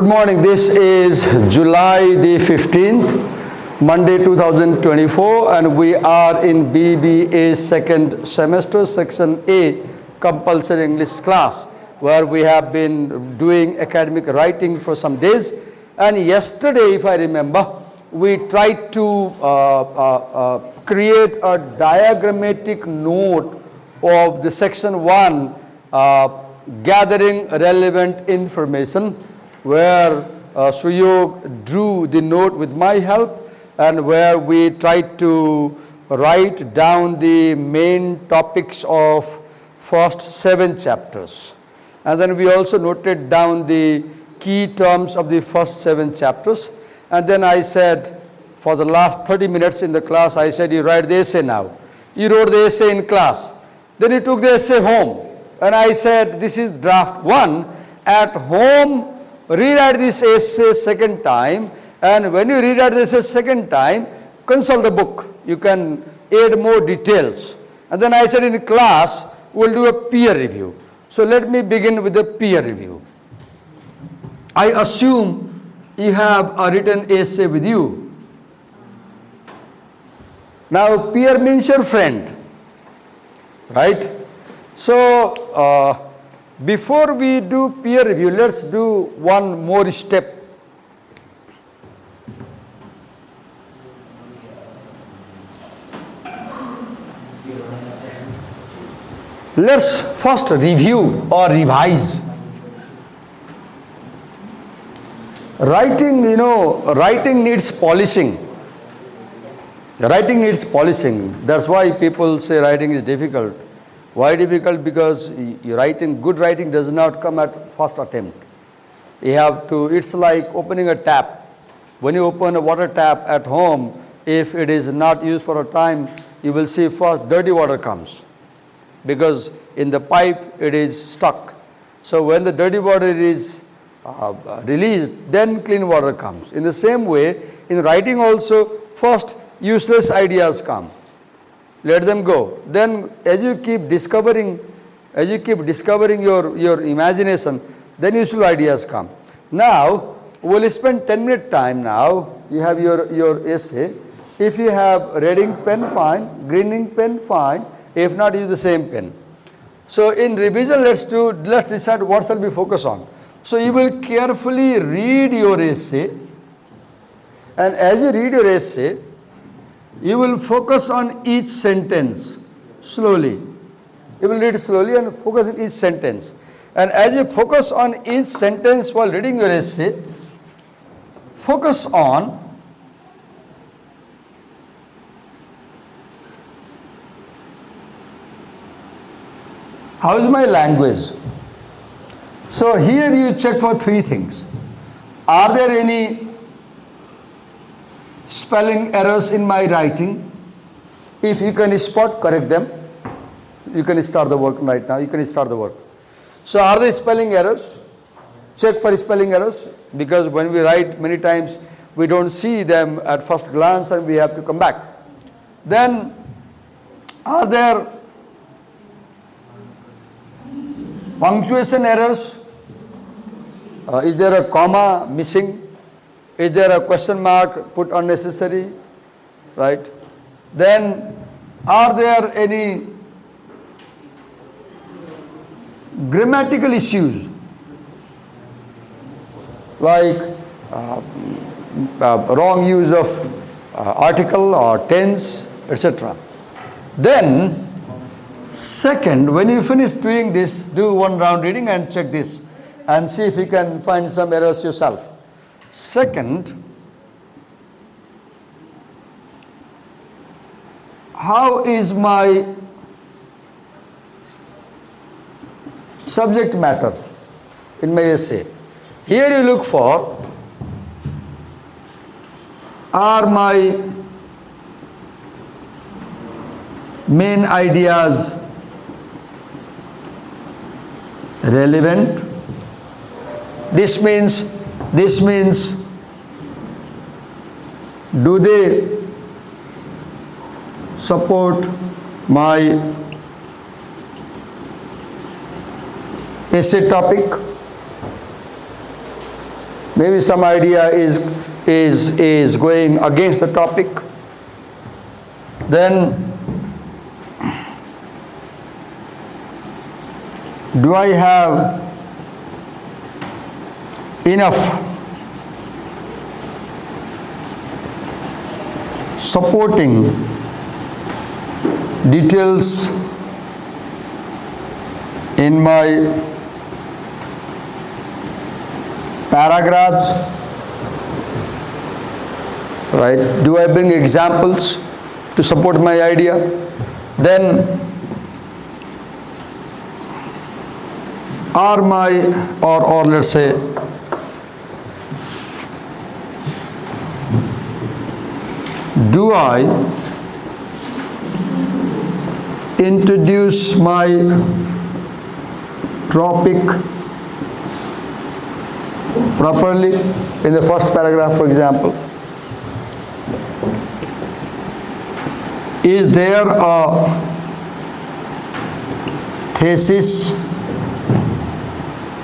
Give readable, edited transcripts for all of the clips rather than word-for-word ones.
Good morning. This is July the 15th, Monday 2024, and we are in BBA second semester, section A, compulsory English class, where we have been doing academic writing for some days. And yesterday, if I remember, we tried to create a diagrammatic note of the section 1, gathering relevant information, where Suyog drew the note with my help, and where we tried to write down the main topics of first 7 chapters. And then we also noted down the key terms of the first 7 chapters. And then I said, for the last 30 minutes in the class, I said, you write the essay now. You wrote the essay in class. Then you took the essay home. And I said, this is draft 1. At home, rewrite this essay second time, and when you rewrite this essay second time, consult the book. You can add more details. And then I said in class, we'll do a peer review. So let me begin with the peer review. I assume you have a written essay with you. Now, peer means your friend, right? So, before we do peer review, let's do one more step. Let's first review or revise. Writing, writing needs polishing. Writing needs polishing. That's why people say writing is difficult. Why difficult? Because good writing does not come at first attempt. You have to, it's like opening a tap. When you open a water tap at home, if it is not used for a time, you will see first dirty water comes. Because in the pipe it is stuck. So when the dirty water is released, then clean water comes. In the same way, in writing also, first useless ideas come. Let them go. Then as you keep discovering your imagination, then useful ideas come. Now, we'll spend 10-minute time now. You have your essay. If you have red ink pen, fine. Green ink pen, fine. If not, use the same pen. So in revision, let's decide what shall we focus on. So you will carefully read your essay. And as you read your essay, you will focus on each sentence slowly. You will read slowly and focus on each sentence. And as you focus on each sentence while reading your essay, focus on how is my language. So here you check for 3 things. Are there any spelling errors in my writing? If you can spot, correct them. You can start the work right now. You can start the work. So are there spelling errors? Check for spelling errors, because when we write many times we don't see them at first glance and we have to come back. Then are there punctuation errors? Is there a comma missing? Is there a question mark put unnecessary, right? Then, are there any grammatical issues, like wrong use of article or tense, etc. Then, second, when you finish doing this, do one round reading and check this and see if you can find some errors yourself. Second, how is my subject matter in my essay? Here you look for, are my main ideas relevant? This means, do they support my essay topic? Maybe some idea is going against the topic. Then, do I have enough supporting details in my paragraphs? Right? Do I bring examples to support my idea? Then, are my, or let's say, do I introduce my topic properly in the first paragraph, for example? Is there a thesis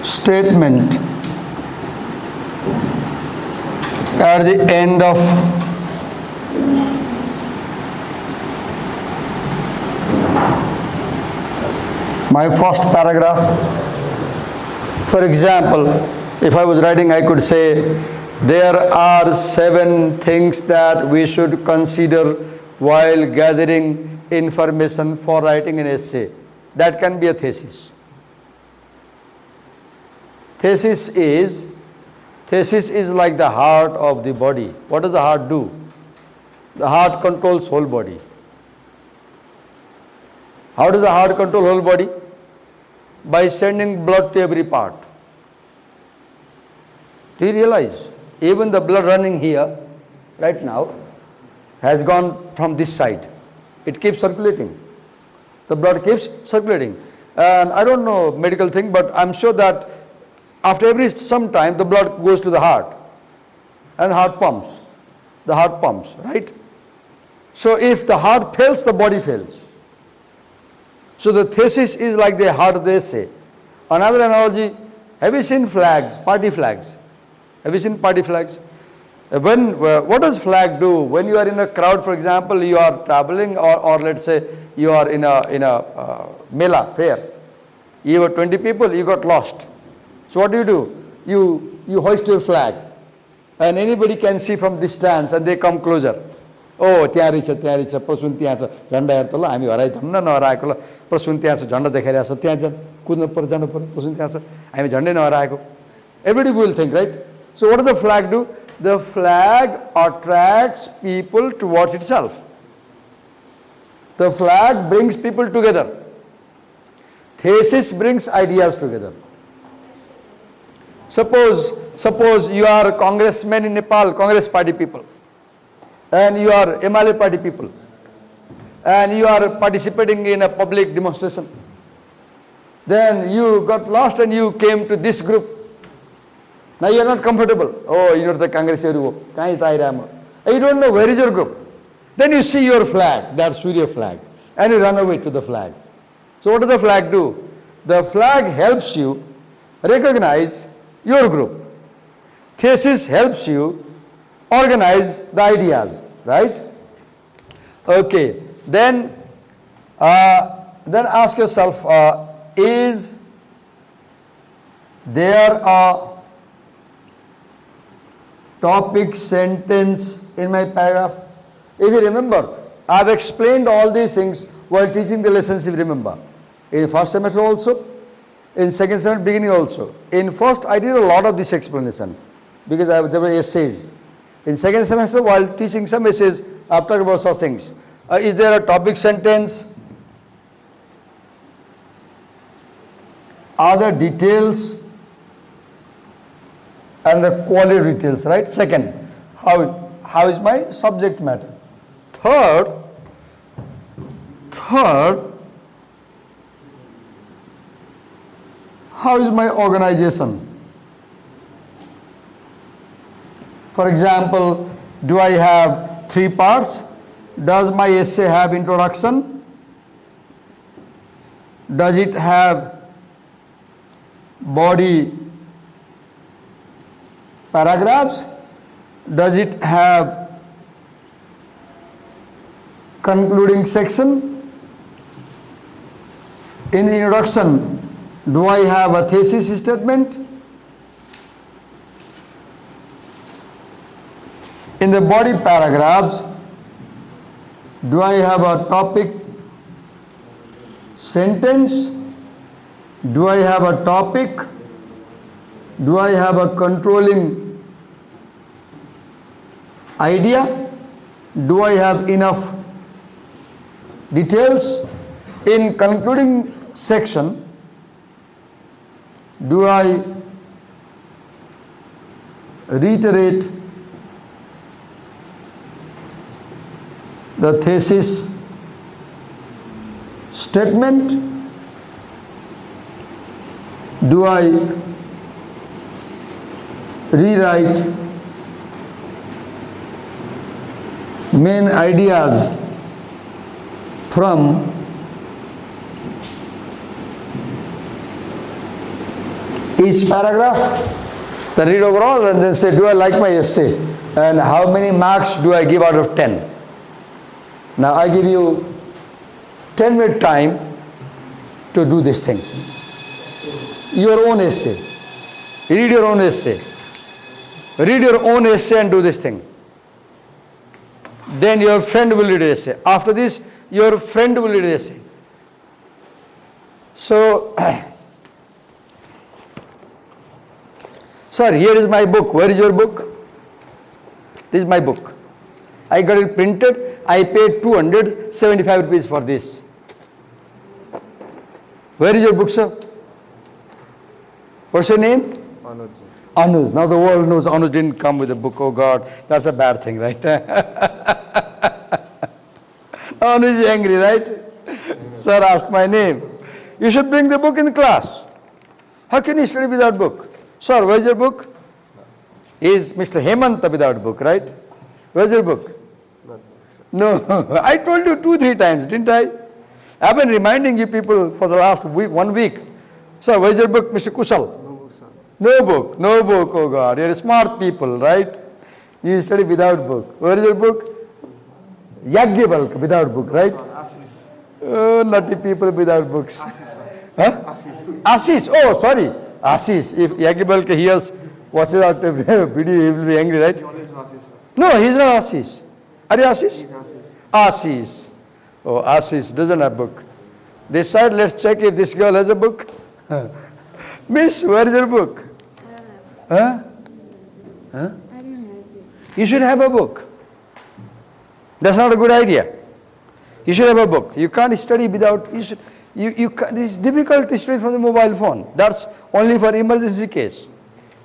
statement at the end of my first paragraph? For example, if I was writing, I could say, there are 7 things that we should consider while gathering information for writing an essay. That can be a thesis. Thesis is like the heart of the body. What does the heart do? The heart controls whole body. How does the heart control whole body? By sending blood to every part. Do you realize? Even the blood running here, right now, has gone from this side. It keeps circulating. The blood keeps circulating. And I don't know medical thing, but I'm sure that after some time, the blood goes to the heart. And heart pumps. The heart pumps, right? So if the heart fails, the body fails. So the thesis is like the heart of the essay. Another analogy, have you seen flags, party flags? Have you seen party flags? What does flag do? When you are in a crowd, for example, you are traveling, or let's say you are in a mela, fair. You were 20 people, you got lost. So what do? You hoist your flag. And anybody can see from distance and they come closer. Oh, त्यहाँ रहेछ प्रसुन त्यहाँ छ झन्डा हेर त ल हामी हराइ धन्न नहराएको ल प्रसुन त्यहाँ छ झन्डा देखाइरहेछ त्यहाँ जान कुद्नु पर्छ जानु पर्यो प्रसुन त्यहाँ छ हामी झन्डै नहराएको. Everybody will think, right? So what does the flag do? The flag attracts people towards itself. The flag brings people together. Thesis brings ideas together. Suppose you are a congressman in Nepal, Congress party people, and you are MLA party people, and you are participating in a public demonstration. Then you got lost and you came to this group. Now you are not comfortable. Oh, you know the Congress area. You don't know where is your group. Then you see your flag, that Surya flag, and you run away to the flag. So what does the flag do? The flag helps you recognize your group. Thesis helps you organize the ideas, right? Okay, then ask yourself, is there a topic sentence in my paragraph? If you remember, I have explained all these things while teaching the lessons, if you remember. In first semester also, in second semester beginning also. In first, I did a lot of this explanation because there were essays. In second semester, while teaching some essays, I have talked about such things. Is there a topic sentence? Are there details? And the quality details, right? Second, how is my subject matter? Third, how is my organization? For example, do I have 3 parts? Does my essay have introduction? Does it have body, paragraphs? Does it have concluding section? In the introduction, do I have a thesis statement? In the body paragraphs, do I have a topic sentence? Do I have a topic? Do I have a controlling idea? Do I have enough details? In concluding section, do I reiterate the thesis statement? Do I rewrite main ideas from each paragraph? Then read overall and then say, do I like my essay? And how many marks do I give out of 10? Now I give you 10-minute time to do this thing. Your own essay. Read your own essay. Read your own essay and do this thing. Then your friend will read the essay. After this, your friend will read the essay. So, sir, here is my book. Where is your book? This is my book. I got it printed. I paid 275 rupees for this. Where is your book, sir? What's your name? Anuj. Anuj. Now the world knows Anuj didn't come with a book. Oh God, that's a bad thing, right? Anuj is angry, right? Sir asked my name. You should bring the book in the class. How can you study without book? Sir, where's your book? Is Mr. Hemant without book, right? Where's your book? No, I told you 2-3 times, didn't I? I've been reminding you people for the last week, 1 week. Sir, where's your book, Mr. Kushal? No book, sir. No book, no book, oh God. You're smart people, right? You study without book. Where is your book? Yagyavalk, without book, right? Ashish. Oh, naughty people without books. Ashish, sir. Huh? Ashish. Ashish, oh sorry. Ashish, if Yagyavalk hears, watches out the video, he will be angry, right? He always watches, sir. No, he's not Ashish. Are you Ashish? He's Ashish. Ashish. Oh, Ashish doesn't have book. This side, let's check if this girl has a book. Miss, where is your book? Huh? Huh? I don't have it. You should have a book. That's not a good idea. You should have a book. You can't study without, you can't, it's difficult to study from the mobile phone. That's only for emergency case.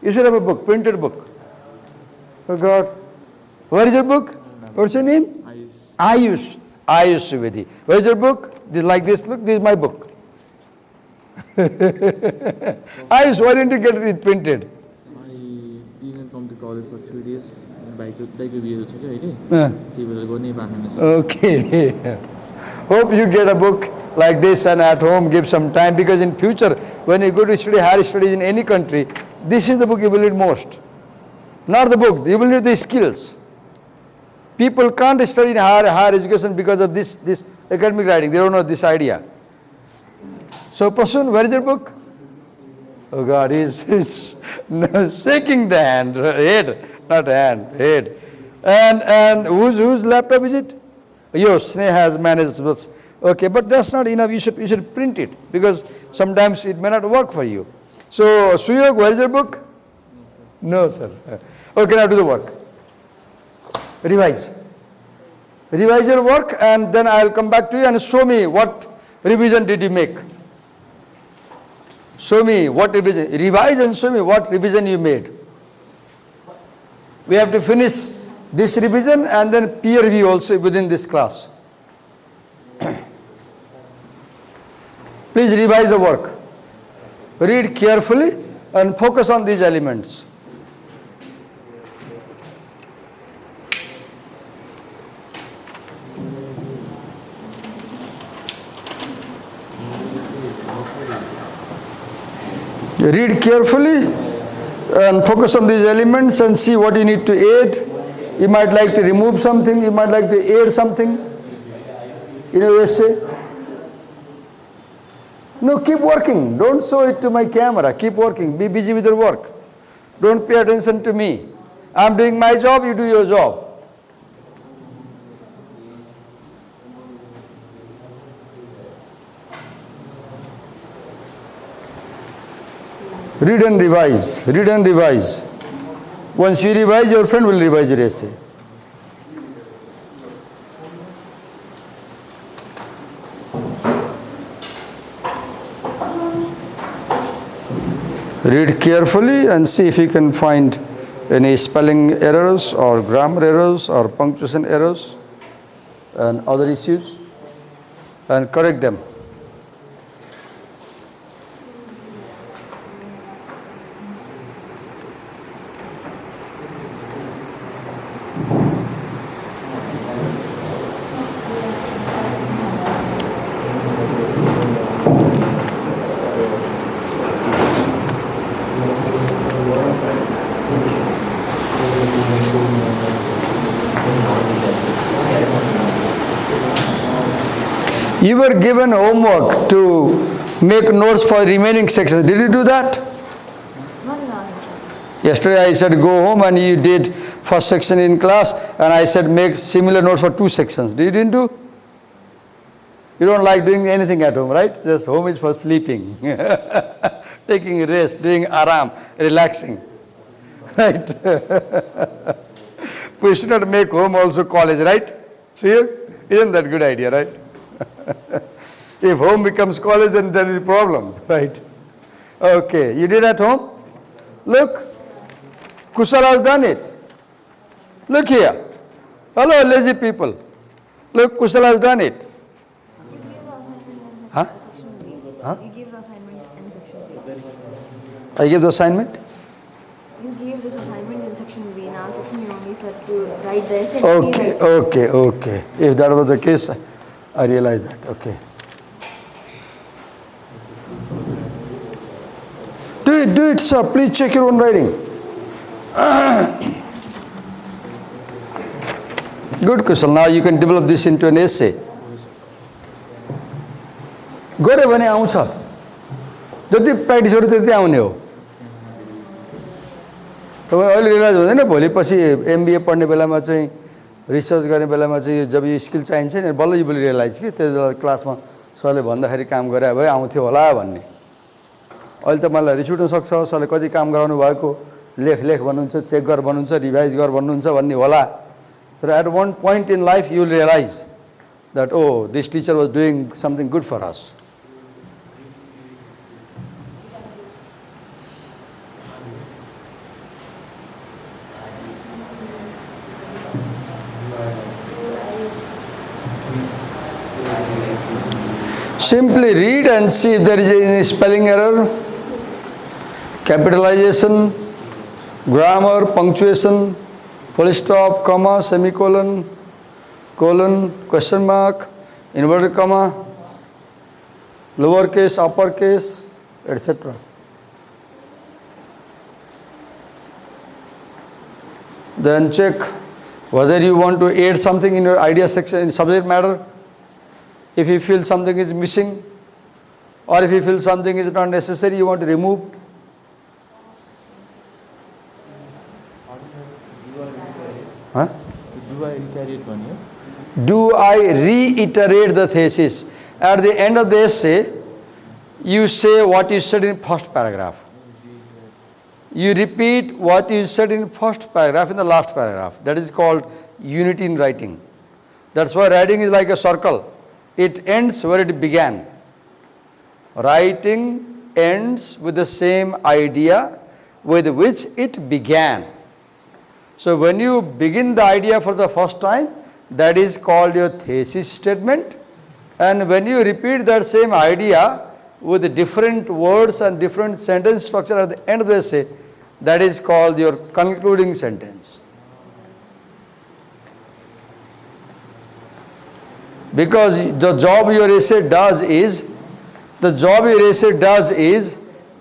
You should have a book, printed book. Oh God. Where is your book? What's your name? Ayush. Ayush Suvedi. Where is your book? This, like this, look, this is my book. Ayush, why didn't you get it printed? I didn't come to college for 3 days. Daiko बिहे छ के अहिले त्यही भएर गर्नै पाएन sir Okay. Hope you get a book like this and at home give some time, because in future when you go to study higher studies in any country, this is the book you will need most. Not the book, you will need the skills. People can't study in higher education because of this academic writing. They don't know this idea. So Prasun, where is your book? Oh God, he's shaking the hand, head, not hand, head. And whose laptop is it? Yours. Sneha has managed this. Okay, but that's not enough. You should print it, because sometimes it may not work for you. So Suyog, where is your book? No, sir. Okay, now do the work. Revise. Revise your work, and then I'll come back to you and show me what revision did you make. Show me what revision. Revise and show me what revision you made. We have to finish this revision and then peer review also within this class. Please revise the work. Read carefully and focus on these elements. Read carefully And focus on these elements and see what you need to add. You might like to remove something, you might like to add something in your essay. No, keep working. Don't show it to my camera. Keep working. Be busy with your work. Don't pay attention to me. I'm doing my job, you do your job. Read and revise. Read and revise. Once you revise, your friend will revise your essay. Read carefully and see if you can find any spelling errors or grammar errors or punctuation errors and other issues and correct them. You were given homework to make notes for remaining sections. Did you do that? Not in our section. Yesterday I said go home and you did first section in class and I said make similar notes for 2 sections. Didn't do? You don't like doing anything at home, right? Just home is for sleeping, taking rest, doing aram, relaxing, right? We should not make home also college, right? See, isn't that a good idea, right? If home becomes college, then there is a problem, right? Okay, you did at home? Look, Kushal has done it. Look here. Hello, lazy people. Look, Kushal has done it. You gave the assignment in Huh? section B. Huh? You gave the assignment in section B. I gave the assignment. You gave this assignment in section B. In our section, you only said to write the essay. Okay, okay, okay. If that was the case, I realize that. Okay. Do it, sir. Please check your own writing. Good, Kushal. Now you can develop this into an essay. गरे भने आउँछ जति practice गर्यो त्यति आउने हो तपाईँ अहिले रियलाइज हुँदैन भोलि पछि एमबिए पढ्ने बेलामा चाहिँ रिसर्च गर्ने बेलामा चाहिँ जब यो स्किल चाहिन्छ नि बल्ल यो रियलाइज कि त्यति बेला क्लासमा सरले भन्दाखेरि काम गरे भए आउँथ्यो होला भन्ने अहिले त मलाई रिस उठ्न सक्छ सरले कति काम गराउनु भएको लेख लेख भन्नुहुन्छ चेक गर भन्नुहुन्छ रिभाइज गर भन्नुहुन्छ भन्ने होला तर at one point in life you realise that oh this teacher was doing something good for us Simply read and see if there is any spelling error, capitalization, grammar, punctuation, full stop, comma, semicolon, colon, question mark, inverted comma, lowercase, uppercase, etc. Then check whether you want to add something in your idea section in subject matter. If you feel something is missing or if you feel something is not necessary, you want to remove. Huh? Do I reiterate one here? Do I reiterate the thesis? At the end of the essay, you say what you said in first paragraph. You repeat what you said in first paragraph in the last paragraph. That is called unity in writing. That's why writing is like a circle. It ends where it began. Writing ends with the same idea with which it began. So when you begin the idea for the first time, that is called your thesis statement. And when you repeat that same idea with different words and different sentence structure at the end of the essay, that is called your concluding sentence. Because the job your essay does is,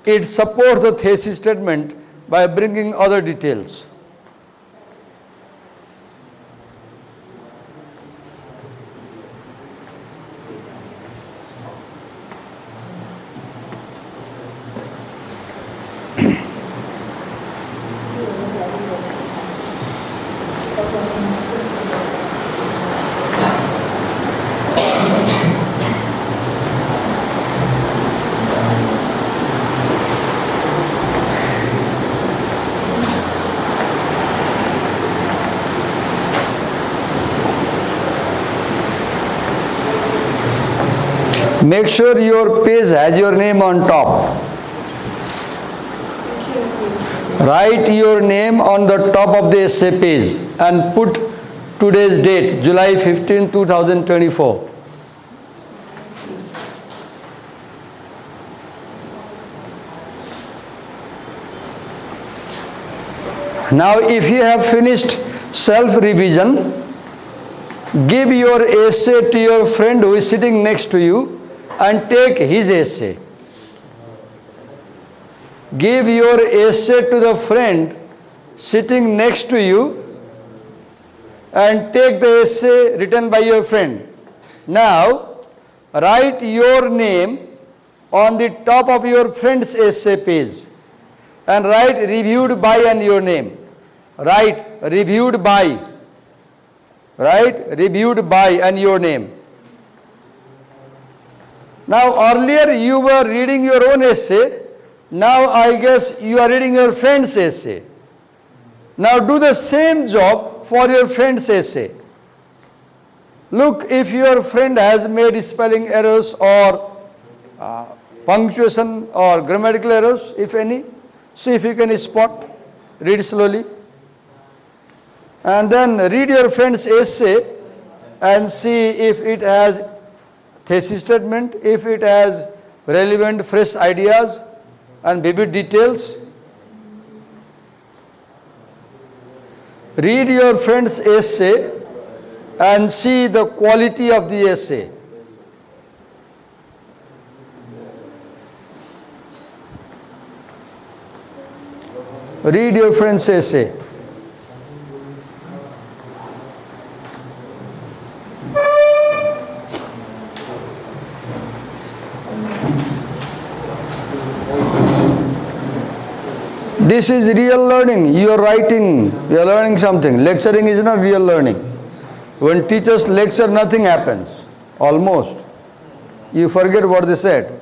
it supports the thesis statement by bringing other details. Make sure your page has your name on top. Write your name on the top of the essay page and put today's date, July 15, 2024. Now, if you have finished self-revision, give your essay to your friend who is sitting next to you and take his essay. Give your essay to the friend sitting next to you and take the essay written by your friend. Now, write your name on the top of your friend's essay page and write reviewed by and your name. Write reviewed by. Write reviewed by and your name. Now, earlier you were reading your own essay. Now I guess you are reading your friend's essay. Now do the same job for your friend's essay. Look, if your friend has made spelling errors or punctuation or grammatical errors, if any, see if you can spot. Read slowly. And then read your friend's essay and see if it has thesis statement, if it has relevant fresh ideas and vivid details. Read your friend's essay and see the quality of the essay. Read your friend's essay. This is real learning. You are writing, you are learning something. Lecturing is not real learning. When teachers lecture, nothing happens. Almost. You forget what they said.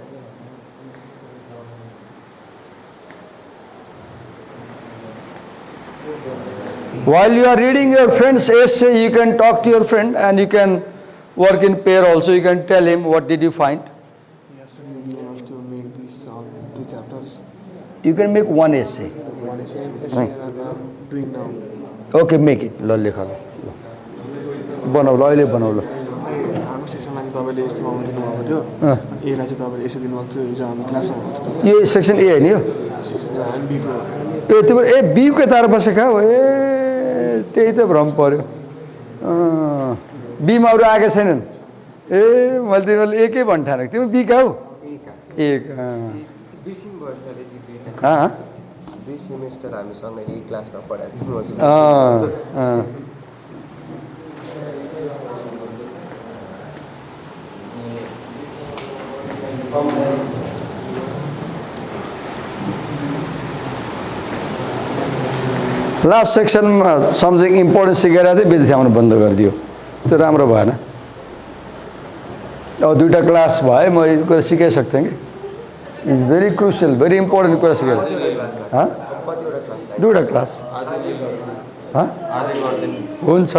While you are reading your friend's essay, you can talk to your friend and you can work in pair also. You can tell him what did you find. Yesterday you have to make these 2 chapters. You can make one essay. One essay and I'm doing now. Okay, make it. ल लेख ल बनाउला अहिले बनाउला हाम्रो सेसनलाई चाहिँ तपाईँले यस्तो पाउनु दिनुभएको थियो एलाई चाहिँ तपाईँले यसो दिनुभएको थियो हिजो हाम्रो क्लासमा हुनुहुन्थ्यो तपाईँ यो सेक्सन ए होइन यो सेसन हामी बीको ए तिम्रो ए बीको तार बसेका हो ए त्यही त भ्रम पर्यो बीमा अरू आएका छैनन् ए मैले तिमीहरूले एकै भन्न ठानेको तिमी बी का हौ एक दुई सेमेस्टर हामीसँग यही क्लासमा पढाएको छु लास्ट सेक्सनमा समथिङ इम्पोर्टेन्ट सिकेर चाहिँ बिर्सिया आउनु बन्द गरिदियो त्यो राम्रो भएन अब 2टा क्लास भयो म यो कुरा सिकाइसक्थेँ कि is very crucial very important कुरा सिकेर कतिवटा क्लास 2टा क्लास हुन्छ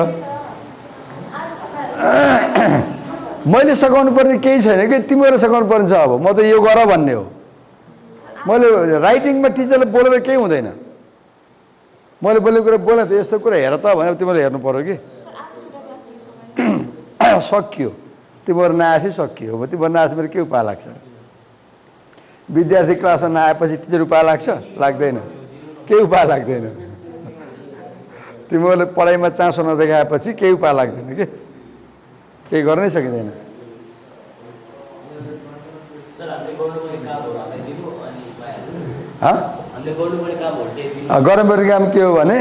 मैले सघाउनु पर्ने केही छैन कि तिमीहरू सघाउनु पर्ने छ अब म त यो गर भन्ने हो मैले राइटिङमा टिचरले बोलेर केही हुँदैन मैले बोलेको कुरा बोलेँ त यस्तो कुरा हेर त भनेर तिमीले हेर्नु पर्यो कि सकियो तिमीहरू नआएपछि सकियो अब तिमीहरू नआएपछि मेरो के उपाय लाग्छ विद्यार्थी क्लासमा नआएपछि टिचर उपाय लाग्छ लाग्दैन केही उपाय लाग्दैन तिमीहरूले पढाइमा चासो नदेखाएपछि केही उपाय लाग्दैन कि केही गर्नै सकिँदैन गर्नुपर्ने काम के हो भने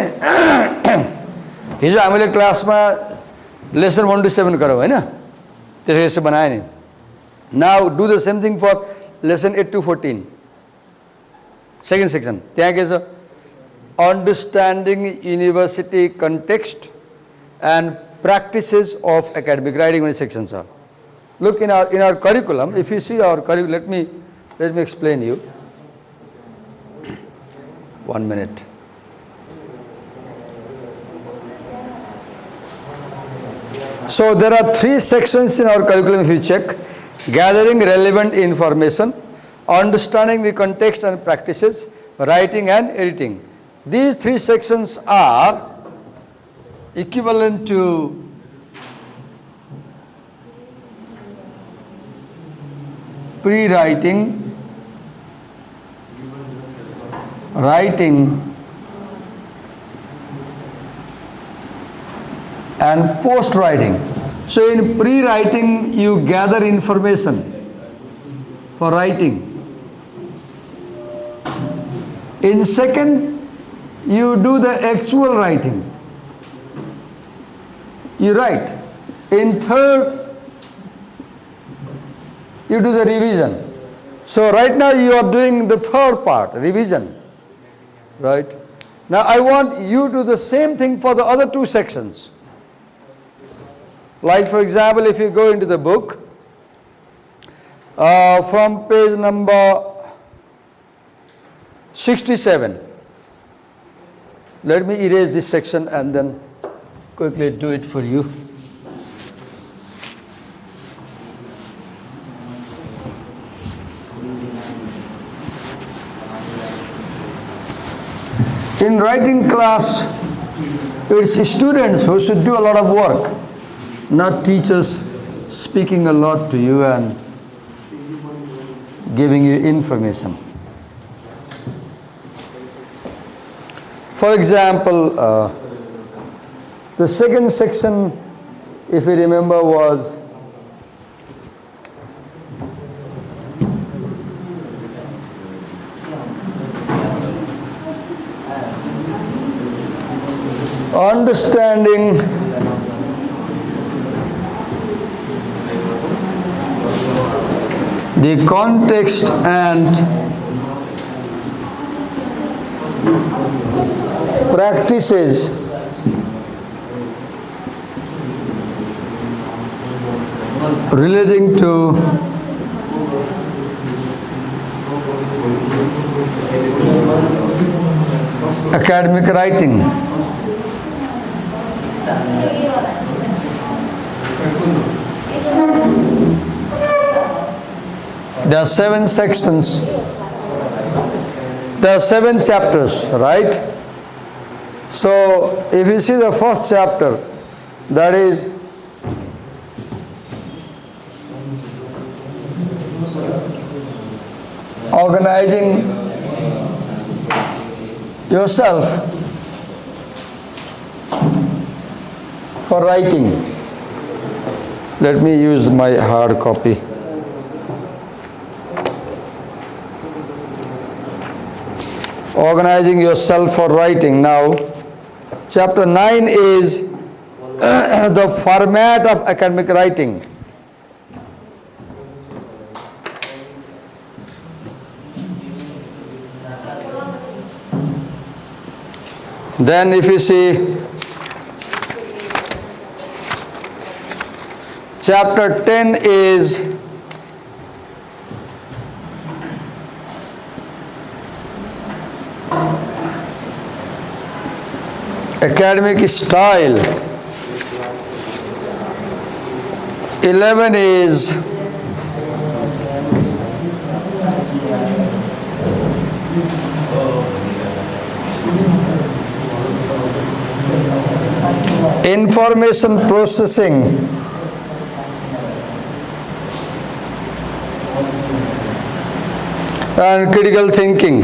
हिजो हामीले क्लासमा लेसन 1 to 7 गरौँ होइन, त्यसो बनायो नि. Now do the same thing for lesson 8 to 14 second section. त्यहाँ के छ, understanding university context end practices of academic writing भन्ने सेक्सन छ. Look in our curriculum, if you see our curriculum, let me explain you. 1 minute. So there are 3 sections in our curriculum if you check: gathering relevant information, understanding the context and practices, writing and editing. These 3 sections are equivalent to pre-writing, writing and post-writing. So in pre-writing you gather information for writing. In second you do the actual writing. You write. In third, you do the revision. So right now you are doing the third part, revision. Right? Now I want you to do the same thing for the other 2 sections. Like for example, if you go into the book, from page number 67, let me erase this section and then quickly do it for you. In writing class, it's students who should do a lot of work, not teachers speaking a lot to you and giving you information. For example, the second section, if you remember, was understanding the context and practices relating to academic writing. There are 7 sections. There are 7 chapters, right? So if you see the first chapter, that is organizing yourself for writing. Let me use my hard copy. Organizing yourself for writing. Now, chapter 9 is the format of academic writing. Then if you see chapter 10 is academic style. 11 is information processing. And critical thinking.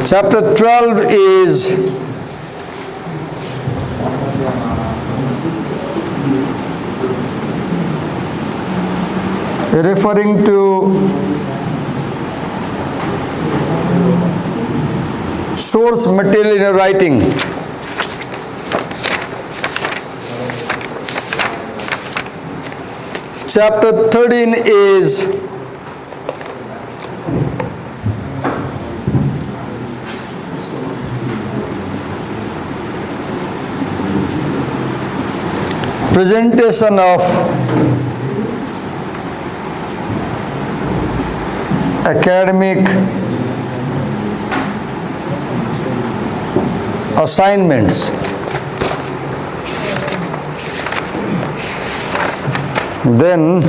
Chapter 12 is referring to source material in your writing. Chapter 13 is presentation of academic assignments. Then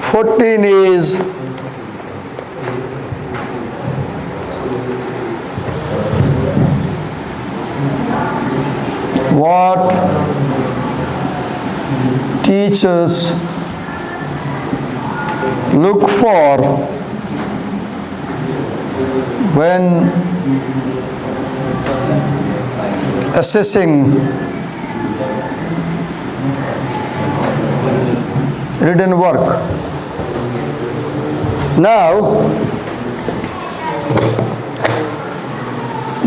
fourteen is what teachers look for when assessing written work. Now,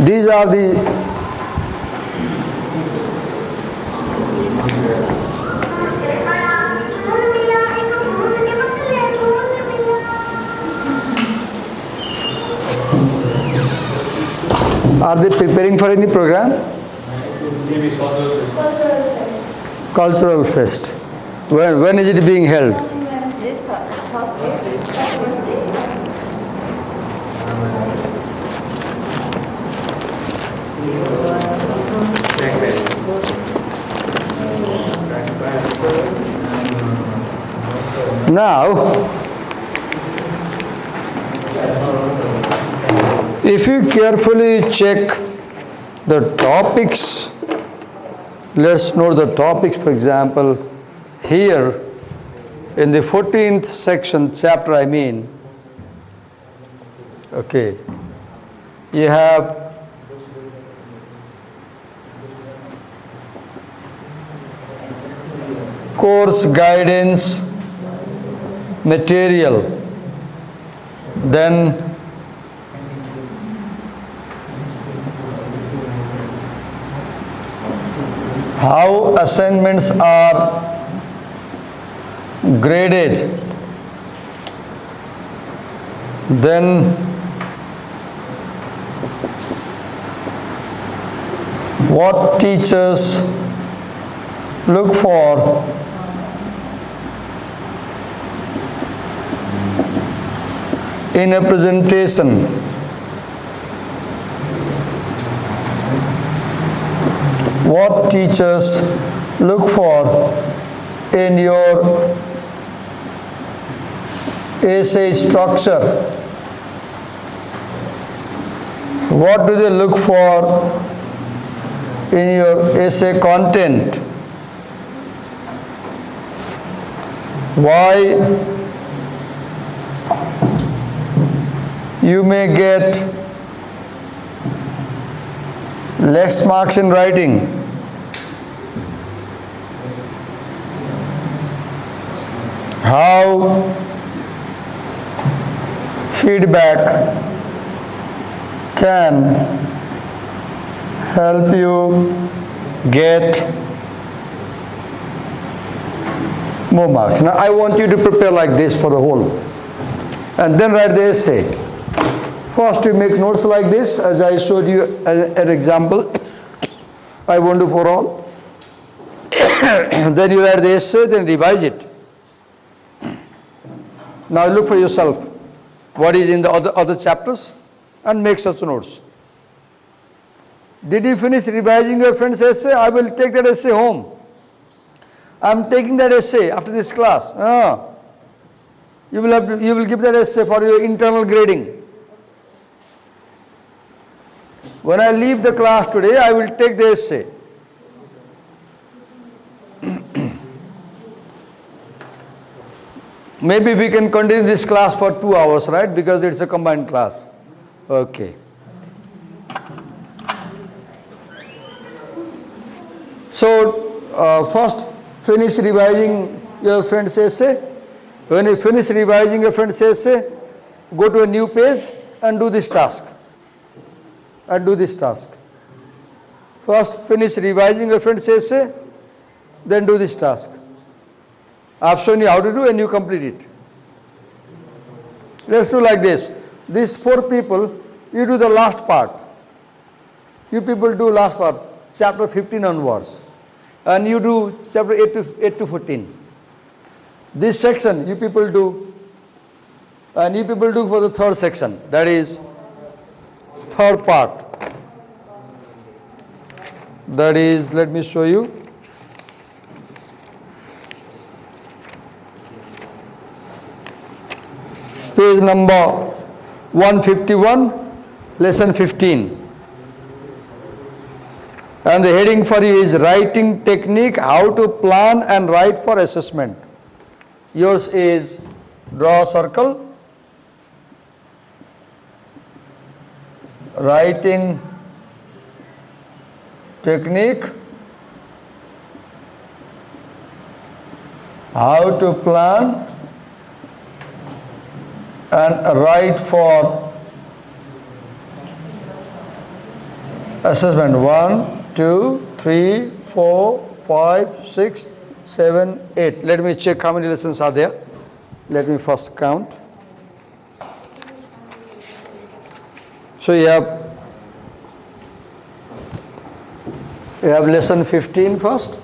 these are the Are they preparing for any program? Cultural fest. When is it being held? This Thursday. Now, if you carefully check the topics, let's note the topics. For example, here in the 14th section, chapter okay, you have course guidance material, then how assignments are graded, then what teachers look for in a presentation, what teachers look for in your essay structure, what do they look for in your essay content, why you may get less marks in writing, how feedback can help you get more marks. Now I want you to prepare like this for the whole, and then write the essay. First you make notes like this, as I showed you an example. I won't do for all. Then you write the essay, then revise it. Now look for yourself what is in the other chapters and make such notes. Did you finish revising your friend's essay? I will take that essay home. I am taking that essay after this class. You will give that essay for your internal grading. When I leave the class today, I will take the essay. Maybe we can continue this class for 2 hours, right? Because it's a combined class. Okay. So first finish revising your friend's essay. When you finish revising your friend's essay, go to a new page and do this task. First finish revising your friend's essay, then do this task. I've shown you how to do and you complete it. Let's do like this. These 4 people, you do the last part. You people do last part, chapter 15 onwards. And you do chapter 8 to 14. This section you people do, and you people do for the third section, that is third part. That is, let me show you. Page number 151, lesson 15. And the heading for you is writing technique, how to plan and write for assessment. Yours is draw a circle, writing technique, how to plan and write for assessment. 1, 2, 3, 4, 5, 6, 7, 8. Let me check how many lessons are there. Let me first count. So you have lesson 15 first.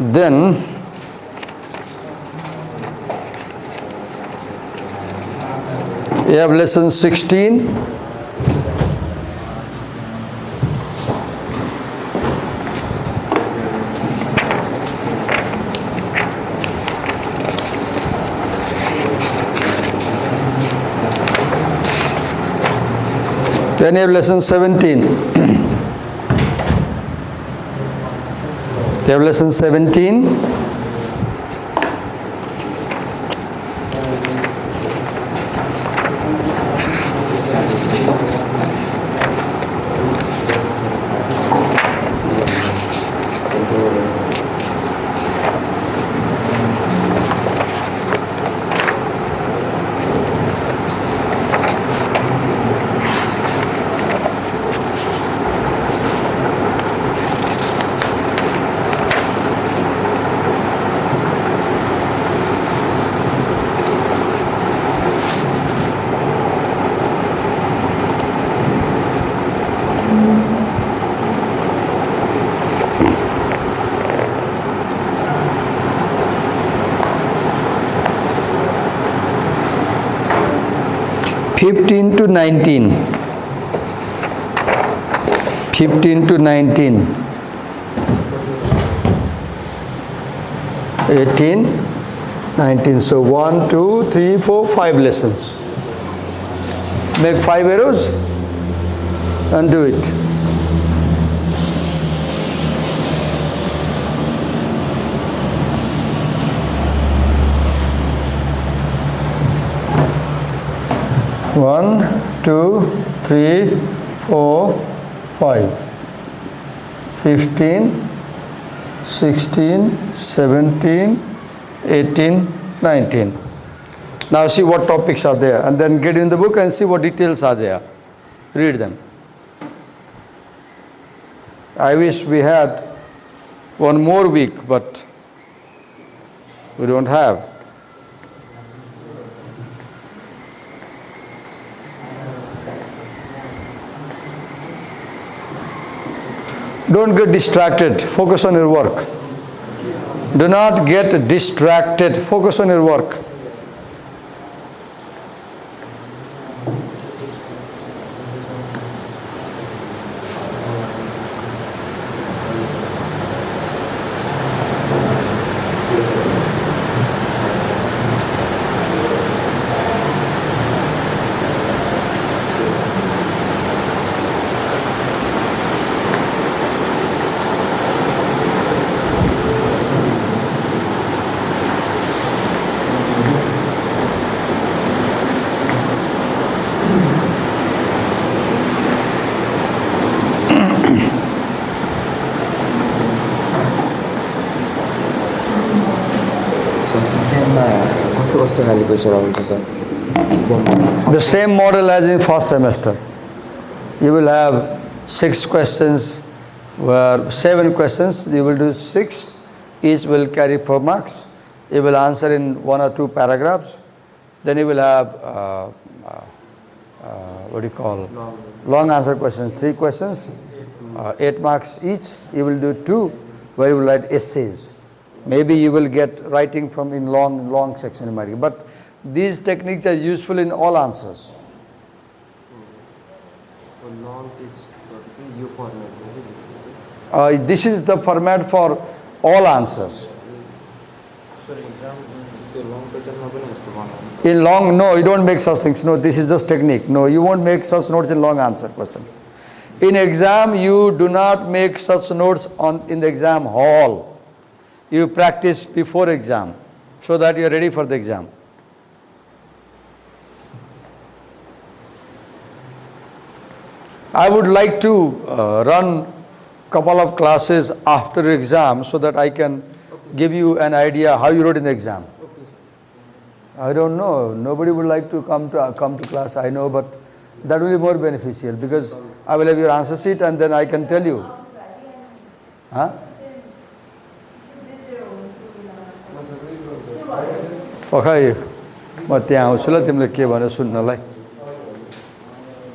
Then you have lesson 16. Then you have lesson 17. You have lesson 17. Fifteen to 19. 15 to 19. 18, 19. So 1, 2, 3, 4, 5 lessons. Make 5 arrows and do it. One, 2, 3, 4, 5. 15, 16, 17, 18, 19. Now see what topics are there and then get in the book and see what details are there. Read them. I wish we had one more week, but we don't have. Don't get distracted. Focus on your work. Do not get distracted. Focus on your work. कस्तो कस्तो खाले question आउँछ sir exam The same model as in first semester. You will have 6 questions, where 7 questions, you will do 6, each will carry 4 marks. You will answer in 1 or 2 paragraphs. Then you will have, what do you call, long answer questions, 3 questions, 8 marks each. You will do 2, where you will write essays. Maybe you will get writing from in long section, but these techniques are useful in all answers. Long text चाहिँ यो फर्मेटमा चाहिँ लेख्नुहुन्छ This is the format for all answers. Sir exam त्यो long क्वेसनमा पनि यस्तो बनाउनु In long, no, you don't make such things. No, this is just technique. No, you won't make such notes in long answer question. In exam, you do not make such notes in the exam hall. You practice before exam so that you are ready for the exam. I would like to run couple of classes after exam so that I can give you an idea how you wrote in the exam. I don't know. Nobody would like to come to class, I know, but that will be more beneficial because I will have your answer sheet and then I can tell you. Huh? Okay.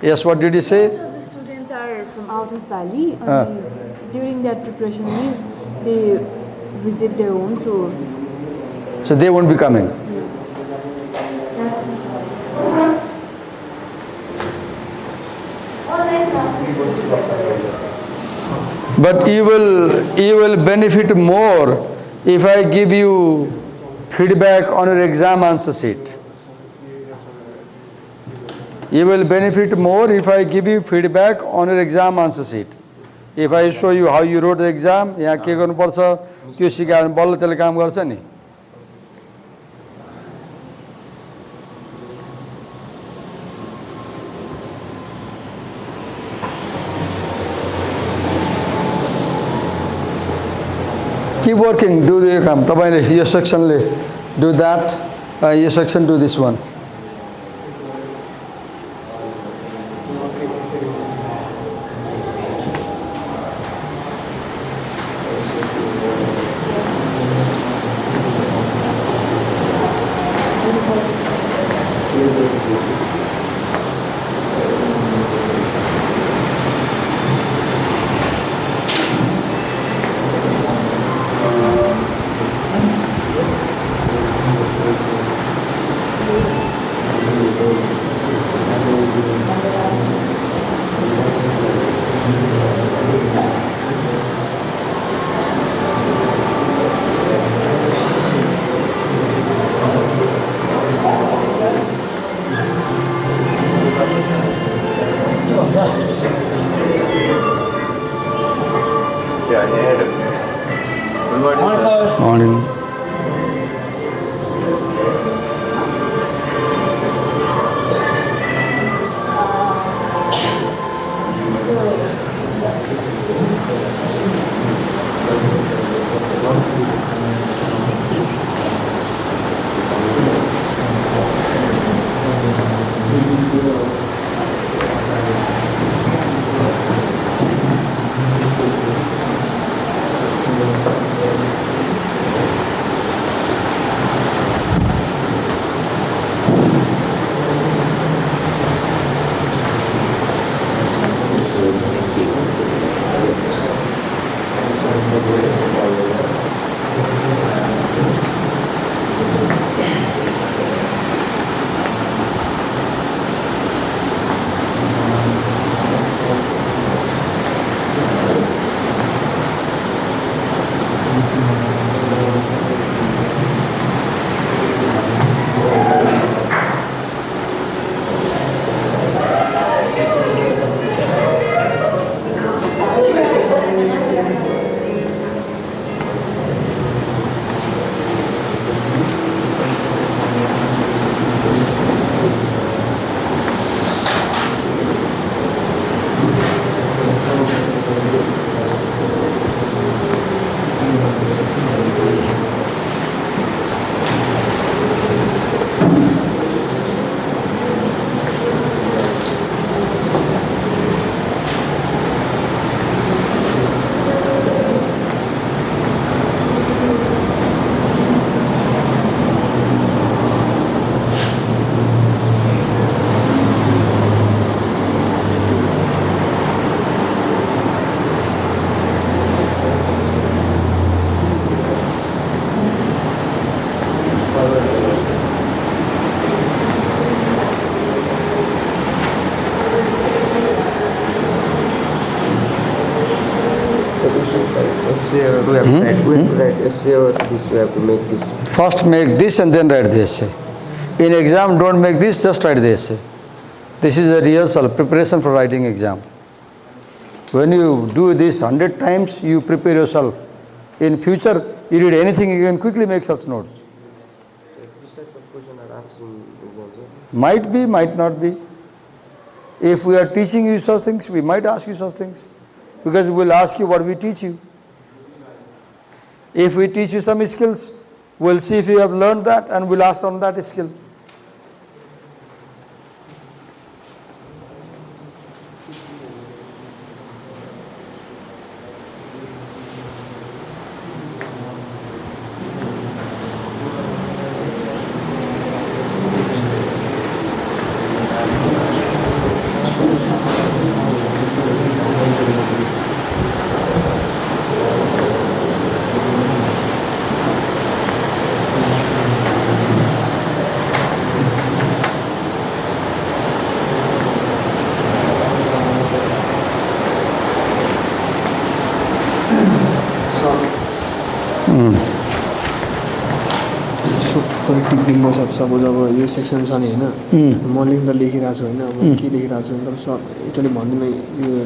Yes, what did you say? So the students are from out of Valley. During that preparation leave, they visit their home. So they won't be coming. But you will benefit more if I give you feedback on your exam answer sheet. You will benefit more if I give you feedback on your exam answer sheet. If I show you how you wrote the exam, यहाँ के गर्नुपर्छ त्यो सिकायो भने बल्ल त्यसले काम गर्छ नि. Keep working, do the काम. तपाईले यो सेक्सनले do that, yo section do this one. essay or we have to write, we have to write essay or this we have to make this. First make this and then write the essay. In exam, don't make this, just write the essay. This is a rehearsal, preparation for writing exam. When you do this 100 times, you prepare yourself. In future, you read anything, you can quickly make such notes. This type of question are asked in exams. Might be, might not be. If we are teaching you such things, we might ask you such things. Because we will ask you what we teach you. If we teach you some skills, we'll see if you have learned that and we'll ask on that skill. सबै tip दिनुपर्छ suppose अब यो section छ नि होइन म लेख्दा लेखिरहेको छु होइन अब के लेखिरहेको छु तर सब एकचोटि भनिदिनु यो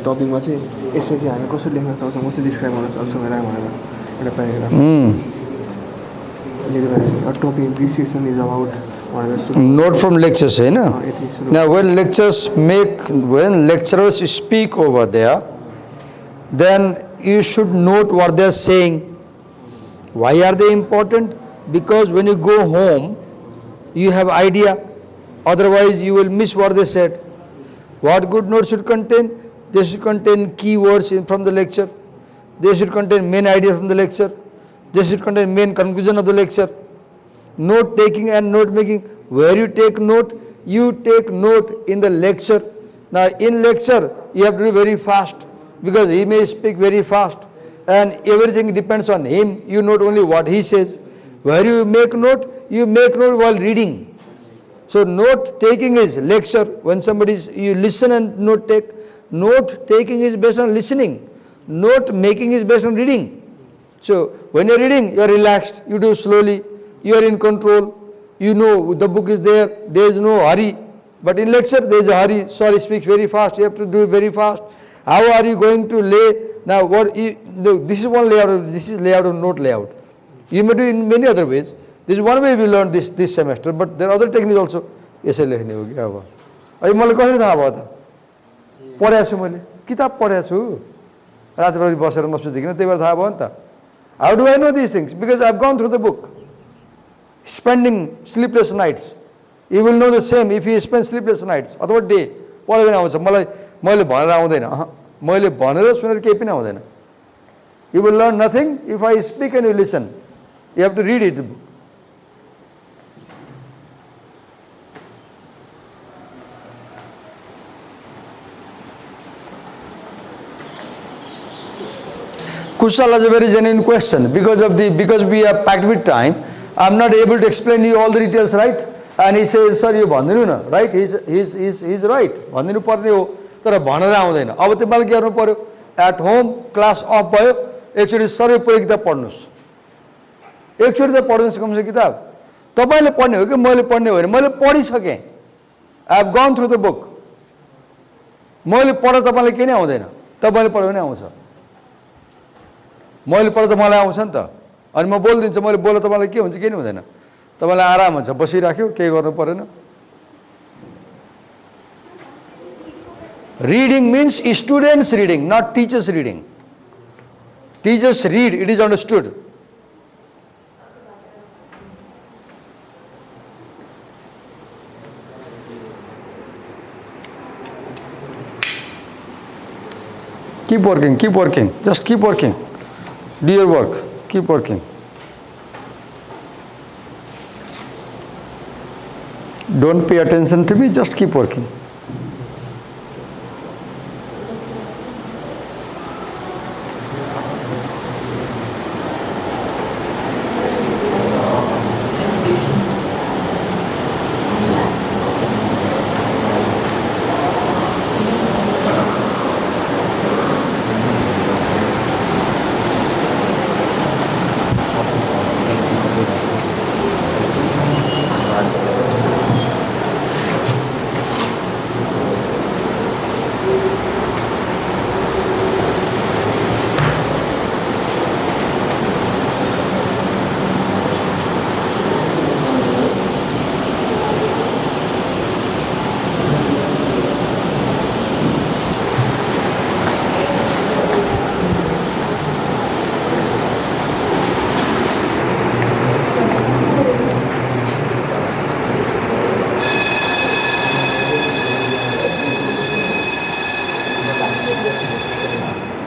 टपिकमा चाहिँ यसै चाहिँ हामी कसरी लेख्न सक्छौँ कसरी डिस्क्राइब गर्न सक्छौँ भनेर एउटा प्याराग्राफ लेखिरहेको छु topic this section is about भनेर Note from lectures, hai na? Now when lecturers speak over there, then you should note what they are saying. Why are they important? Because when you go home, you have idea. Otherwise, you will miss what they said. What good notes should contain? They should contain keywords from the lecture. They should contain main idea from the lecture. They should contain main conclusion of the lecture. Note taking and note making. Where you take note in the lecture. Now in lecture, you have to do very fast because he may speak very fast and everything depends on him. You note only what he says. Where you make note while reading. So note taking is lecture. When you listen and note take. Note taking is based on listening. Note making is based on reading. So when you are reading, you are relaxed. You do slowly. You are in control. You know the book is there. There is no hurry. But in lecture, there is a hurry. Sorry, speaks very fast. You have to do it very fast. How are you going to lay? Now, this is one layout. This is layout of note layout. You may do in many other ways. This is one way we learned this semester, but there are other techniques also. यसै लेख्ने हो क्या अब अहिले मलाई कसरी थाहा भयो त पढेको छु मैले किताब पढेको छु रातभरि बसेर नसुतिकन त्यही भएर थाहा भयो नि त How do I know these things? Because I have gone through the book. Spending sleepless nights. You will know the same if you spend sleepless nights. अथवा डे पढ्यो भने आउँछ मलाई मैले भनेर आउँदैन मैले भनेर सुनेर केही पनि आउँदैन You will learn nothing if I speak and you listen. You have to read it. Kushal is a very genuine question because we are packed with time. I am not able to explain you all the details, right? And he says, sir, you bhandinu na, right? He's right. Bhandinu parne ho, tara bhanera आउँदैन. अब तिमीले के गर्नु पर्यो? At home class off भयो. एकचोटी सबै पुरै किताब पढ्नुस्. एकचोटी त पढ्नुस् कमसे किताब. तपाईले पढ्ने हो कि मैले पढ्ने हो भने मैले पढिसके. I have gone through the book. मैले पढ्दा तपाईलाई के नै आउँदैन. तपाईले पढ्यो भने आउँछ. मैले पढ्दा मलाई आउँछ नि त. अनि म बोल्दिन्छु मैले बोल्दा तपाईलाई के हुन्छ के नि हुँदैन. तपाईलाई आराम हुन्छ बसिराख्यो केही गर्नु परेन. Reading means students reading, not teachers reading. Teachers read, it is understood. Keep working, just keep working. Do your work, keep working. Don't pay attention to me, just keep working.